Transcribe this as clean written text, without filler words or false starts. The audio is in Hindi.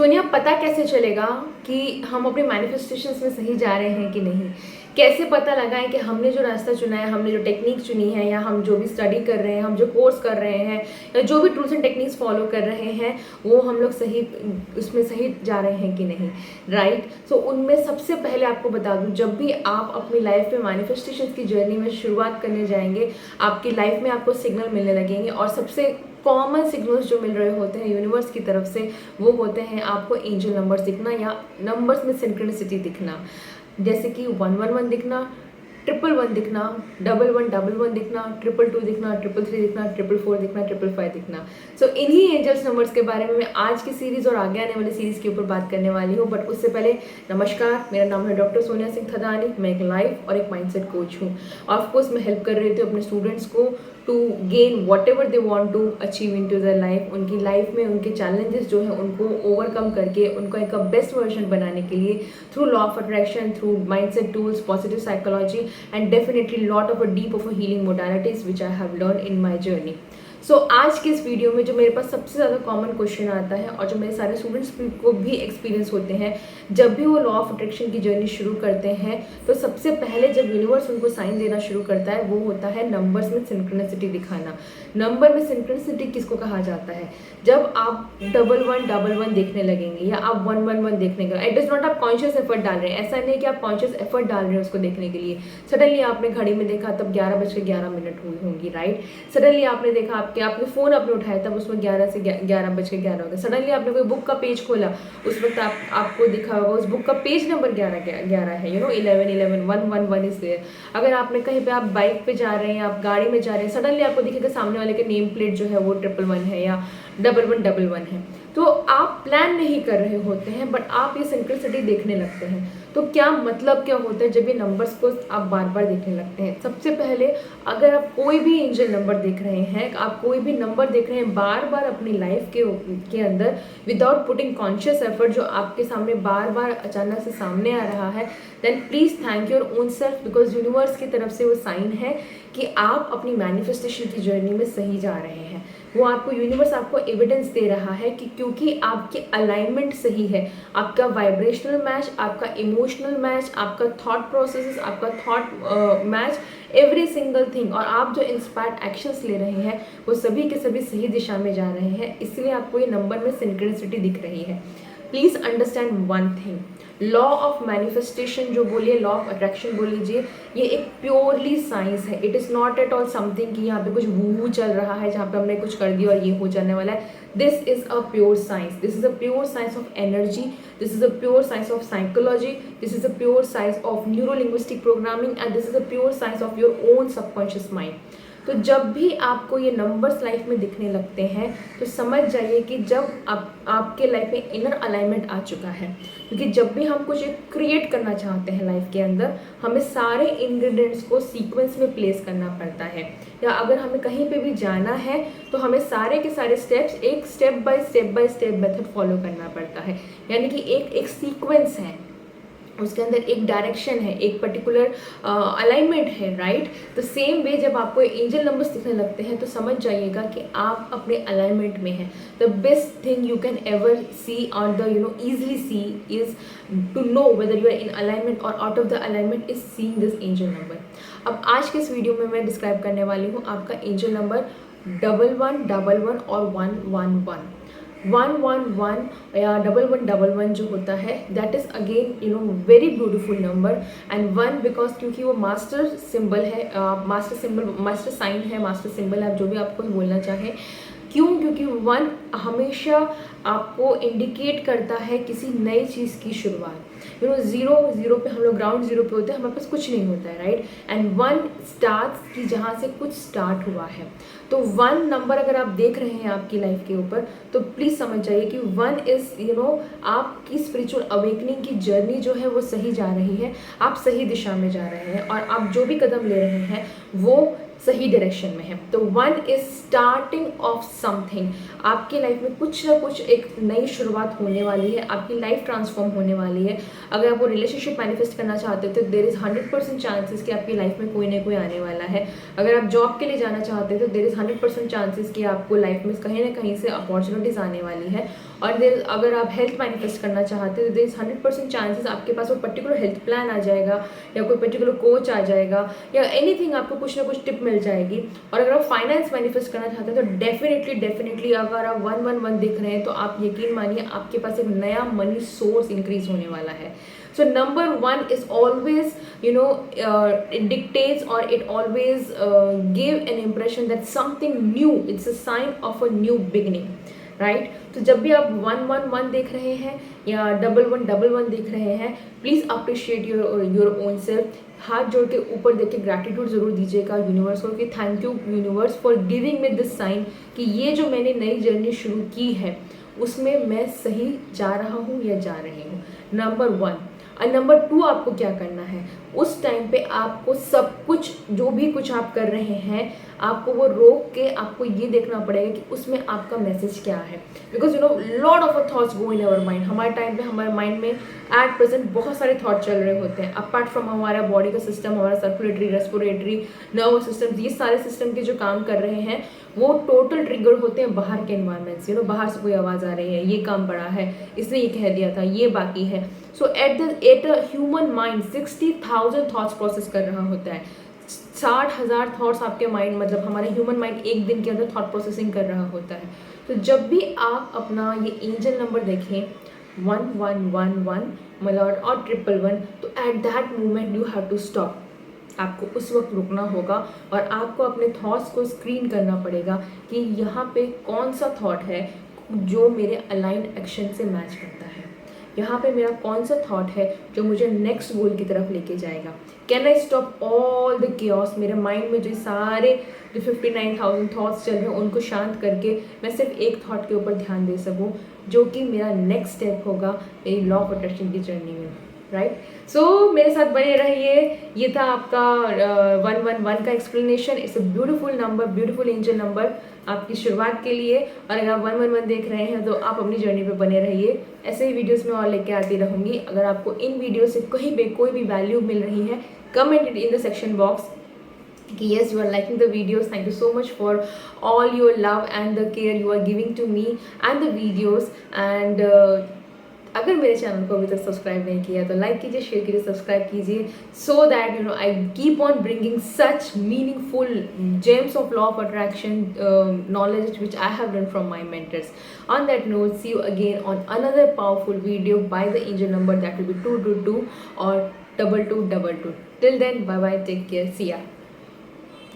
सोनिया, पता कैसे चलेगा कि हम अपने मैनिफेस्टेशंस में सही जा रहे हैं कि नहीं? कैसे पता लगाएं कि हमने जो रास्ता चुना है, हमने जो टेक्निक चुनी है, या हम जो भी स्टडी कर रहे हैं, हम जो कोर्स कर रहे हैं, या जो भी टूल्स एंड टेक्निक्स फॉलो कर रहे हैं, वो हम लोग सही उसमें सही जा रहे हैं कि नहीं, राइट? सो उनमें सबसे पहले आपको बता दूं, जब भी आप अपनी लाइफ में मैनिफेस्टेशंस की जर्नी में शुरुआत करने जाएंगे, आपकी लाइफ में आपको सिग्नल मिलने लगेंगे। और सबसे कॉमन सिग्नल्स जो मिल रहे होते हैं यूनिवर्स की तरफ से, वो होते हैं आपको एंजल नंबर्स दिखना या नंबर्स में सिंक्रोनिसिटी दिखना। जैसे कि 111 दिखना, 111 दिखना, 1111 दिखना, 222 दिखना, 333 दिखना, 444 दिखना, 555 दिखना। सो इन्हीं एंजल्स नंबर्स के बारे में मैं आज की सीरीज और आगे आने वाली सीरीज के ऊपर बात करने वाली हूँ। बट उससे पहले नमस्कार, मेरा नाम है डॉक्टर सोनिया सिंह थदानी। मैं एक लाइफ और एक माइंडसेट कोच हूँ। ऑफकोर्स मैं हेल्प कर रही थी अपने स्टूडेंट्स को to gain whatever they want to achieve into their life. उनकी लाइफ में उनके चैलेंजेस जो है उनको ओवरकम करके उनको एक बेस्ट वर्जन बनाने के लिए through law of attraction, through mindset tools, positive psychology and definitely lot of a deep of a healing modalities which I have learned in my journey. सो आज के इस वीडियो में जो मेरे पास सबसे ज़्यादा कॉमन क्वेश्चन आता है और जो मेरे सारे स्टूडेंट्स को भी एक्सपीरियंस होते हैं, जब भी वो लॉ ऑफ अट्रैक्शन की जर्नी शुरू करते हैं, तो सबसे पहले जब यूनिवर्स उनको साइन देना शुरू करता है वो होता है नंबर्स में सिंक्रोनिसिटी दिखाना। नंबर में सिंक्रोनिसिटी किसको कहा जाता है? जब आप 1111 देखने लगेंगे या आप 111 देखने लगेंगे, इट इज़ नॉट आप कॉन्शियस एफर्ट डाल रहे हैं। ऐसा नहीं कि आप कॉन्शियस एफर्ट डाल रहे हैं उसको देखने के लिए। सडनली आपने घड़ी में देखा तब 11:11 हुई होंगी, राइट? सडनली आपने देखा आपने फ़ोन आपने उठाया तब उसमें 11:11 हो गया। सडनली आपने कोई बुक का पेज खोला, उस वक्त आपको दिखा होगा उस बुक का पेज नंबर 11 है, 11 111 इज देयर। अगर आपने कहीं पे आप बाइक पे जा रहे हैं, आप गाड़ी में जा रहे हैं, सडनली आपको दिखेगा सामने वाले के नेम प्लेट जो है वो 111 है या 1111 है। तो आप प्लान नहीं कर रहे होते हैं बट आप ये सिंक्रोनिसिटी देखने लगते हैं। तो क्या मतलब क्या होता है जब ये नंबर्स को आप बार बार देखने लगते हैं? सबसे पहले, अगर आप कोई भी एंजल नंबर देख रहे हैं, आप कोई भी नंबर देख रहे हैं बार बार अपनी लाइफ के अंदर विदाउट पुटिंग कॉन्शियस एफर्ट, जो आपके सामने बार बार अचानक से सामने आ रहा है, then please thank your own self, because universe की तरफ से वो साइन है कि आप अपनी मैनिफेस्टेशन की जर्नी में सही जा रहे हैं। वो आपको यूनिवर्स आपको एविडेंस दे रहा है कि क्योंकि आपकी अलाइनमेंट सही है, आपका वाइब्रेशनल मैच, आपका इमोशनल मैच, आपका थॉट प्रोसेस, आपका thought match, every single thing, और आप जो इंस्पायर्ड एक्शंस ले रहे हैं वो सभी के सभी सही दिशा में जा रहे हैं। इसलिए आपको ये नंबर में सिंक्रोनिसिटी दिख रही है। Please understand one thing, law of manifestation जो बोलिए, लॉ ऑफ अट्रैक्शन बोल लीजिए, ये एक प्योरली साइंस है। It is not at all something कि यहाँ पे कुछ वू चल रहा है जहाँ पे हमने कुछ कर दिया और ये हो जाने वाला है। This is a pure science, this is a pure science of energy, this is a pure science of psychology, this is a pure science of neuro linguistic programming, and this is a pure science of your own subconscious mind. तो जब भी आपको ये नंबर्स लाइफ में दिखने लगते हैं तो समझ जाइए कि जब आपके लाइफ में इनर अलाइनमेंट आ चुका है। क्योंकि जब भी हम कुछ क्रिएट करना चाहते हैं लाइफ के अंदर, हमें सारे इंग्रेडिएंट्स को सीक्वेंस में प्लेस करना पड़ता है। या अगर हमें कहीं पे भी जाना है तो हमें सारे के सारे स्टेप्स एक step by step method follow करना पड़ता है। यानी कि एक सीक्वेंस है, उसके अंदर एक डायरेक्शन है, एक पर्टिकुलर अलाइनमेंट है, राइट? तो सेम वे जब आपको एंजल नंबर्स दिखने लगते हैं तो समझ जाइएगा कि आप अपने अलाइनमेंट में हैं। The best thing you can ever see और the easily see is to know whether you are in alignment और out of the alignment is seeing this angel number. अब आज के इस वीडियो में मैं डिस्क्राइब करने वाली हूँ आपका एंजल नंबर 1111 और 111। 111 या 1111 जो होता है, that is again very beautiful number. And 1 because क्योंकि वो मास्टर सिंबल है, मास्टर साइन है, मास्टर सिंबल है, आप जो भी आपको बोलना चाहें। क्यों? क्योंकि 1 हमेशा आपको इंडिकेट करता है किसी नई चीज़ की शुरुआत। ज़ीरो पे हम लोग ग्राउंड ज़ीरो पे होते हैं, हमारे पास कुछ नहीं होता है, राइट? एंड 1 स्टार्ट्स की जहाँ से कुछ स्टार्ट हुआ है। तो 1 नंबर अगर आप देख रहे हैं आपकी लाइफ के ऊपर तो प्लीज़ समझ जाइए कि 1 इज़ आपकी स्पिरिचुअल अवेकनिंग की जर्नी जो है वो सही जा रही है, आप सही दिशा में जा रहे हैं और आप जो भी कदम ले रहे हैं वो सही डायरेक्शन में है। तो 1 इज स्टार्टिंग ऑफ समथिंग। आपकी लाइफ में कुछ ना कुछ एक नई शुरुआत होने वाली है, आपकी लाइफ ट्रांसफॉर्म होने वाली है। अगर आप वो रिलेशनशिप मैनिफेस्ट करना चाहते हो तो देयर इज़ 100% चांसेस कि आपकी लाइफ में कोई ना कोई आने वाला है। अगर आप जॉब के लिए जाना चाहते हो तो देयर इज़ 100% चांसेस कि आपको लाइफ में कहीं ना कहीं से अपॉर्चुनिटीज़ आने वाली है। और अगर आप हेल्थ मैनिफेस्ट करना चाहते हो तो देयर इज 100% चांसेस आपके पास वो पर्टिकुलर हेल्थ प्लान आ जाएगा, या कोई पर्टिकुलर कोच आ जाएगा, या एनीथिंग आपको कुछ ना कुछ टिप मिल जाएगी। और अगर आप फाइनेंस मैनिफेस्ट करना चाहते हैं तो डेफिनेटली अगर आप 111 दिख रहे हैं तो आप यकीन मानिए आपके पास एक नया मनी सोर्स इंक्रीज होने वाला है। So number one is always, it dictates or it always give an impression that something new, it's a sign of a new beginning, right? तो जब भी आप 111 देख रहे हैं या 1111 देख रहे हैं, please appreciate your own self. हाथ जोड़ के ऊपर देख के ग्रैटिट्यूड ज़रूर दीजिएगा यूनिवर्स को कि thank you universe for giving me this sign कि ये जो मैंने नई जर्नी शुरू की है उसमें मैं सही जा रहा हूँ या जा रही हूँ, नंबर 1। और नंबर 2 आपको क्या करना है, उस टाइम पे आपको सब कुछ जो भी कुछ आप कर रहे हैं आपको वो रोक के आपको ये देखना पड़ेगा कि उसमें आपका मैसेज क्या है। Because lot of thoughts go in our mind. हमारे टाइम पे हमारे माइंड में एट प्रेजेंट बहुत सारे थॉट चल रहे होते हैं, अपार्ट फ्रॉम हमारा बॉडी का सिस्टम, हमारा सर्कुलेटरी, रेस्पिरेटरी, नर्वस सिस्टम, ये सारे सिस्टम के जो काम कर रहे हैं वो टोटल ट्रिगर होते हैं बाहर के एनवायरमेंट से। बाहर से कोई आवाज़ आ रही है, ये काम पड़ा है, इसने ये कह दिया था, ये बाकी है। So at a human mind 60,000 thoughts process कर रहा होता है। 60,000 थॉट्स आपके माइंड, मतलब हमारा ह्यूमन माइंड एक दिन के अंदर थॉट प्रोसेसिंग कर रहा होता है। तो जब भी आप अपना ये एंजल नंबर देखें 1111 मतलब और 111, तो at that moment you have to stop. आपको उस वक्त रुकना होगा और आपको अपने थॉट्स को स्क्रीन करना पड़ेगा कि यहाँ पे कौन सा थॉट है जो मेरे अलाइंड एक्शन से मैच करता है, यहाँ पे मेरा कौन सा थॉट है जो मुझे नेक्स्ट गोल की तरफ लेके जाएगा। Can I stop all the chaos, मेरे माइंड में जो सारे जो 59,000 थॉट्स चल रहे हैं उनको शांत करके मैं सिर्फ एक थॉट के ऊपर ध्यान दे सकूँ जो कि मेरा नेक्स्ट स्टेप होगा मेरी लॉ ऑफ अट्रैक्शन की जर्नी में, राइट? सो मेरे साथ बने रहिए। ये था आपका 111 का explanation. It's a beautiful number, beautiful angel number आपकी शुरुआत के लिए। और अगर आप 111 देख रहे हैं तो आप अपनी जर्नी पे बने रहिए। ऐसे ही वीडियोस में और लेके आती रहूँगी। अगर आपको इन वीडियो से कहीं भी कोई भी वैल्यू मिल रही है, comment it in the section box कि yes, you are liking the videos. Thank you so much for all your love and the care you are giving to me and the videos. And अगर मेरे चैनल को अभी तक सब्सक्राइब नहीं किया तो लाइक कीजिए, शेयर कीजिए, सब्सक्राइब कीजिए, so that I keep on bringing such meaningful gems of law of attraction knowledge which I have learned from my mentors. On that note, see you again on another powerful video by the angel number that will be 222 or 2222. Till then, bye bye, take care, see ya.